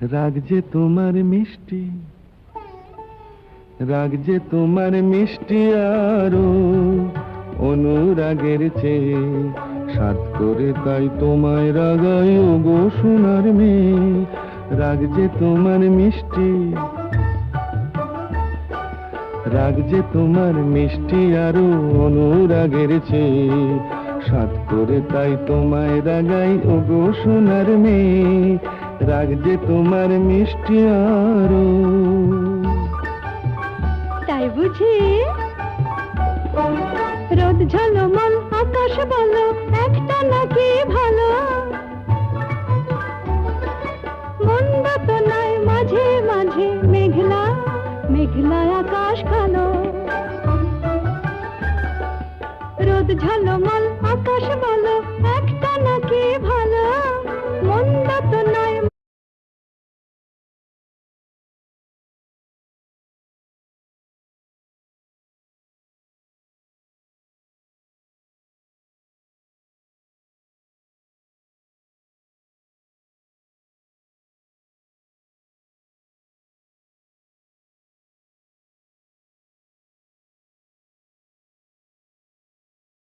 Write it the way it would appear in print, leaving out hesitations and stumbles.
রাগ যে তোমার মিষ্টি, রাগ যে তোমার মিষ্টি আরো অনুরাগের চেয়ে সাত করে তাই তোমায় রাগাই ওগো সোনার মেয়ে। রাগ যে তোমার মিষ্টি, রাগ যে তোমার মিষ্টি আরো অনুরাগের চেয়ে সাত করে তাই তোমায় রাগাই ওগো সোনার মেয়ে। রাগ যে তোমার মিষ্টি আরো। তাই বুঝি রোদ ঝলমল আকাশ বলো একটা নাকি ভালো, মন্দ তো নয় মাঝে মাঝে মেঘলা মেঘলা আকাশ কালো। রোদ ঝলমল আকাশ বলো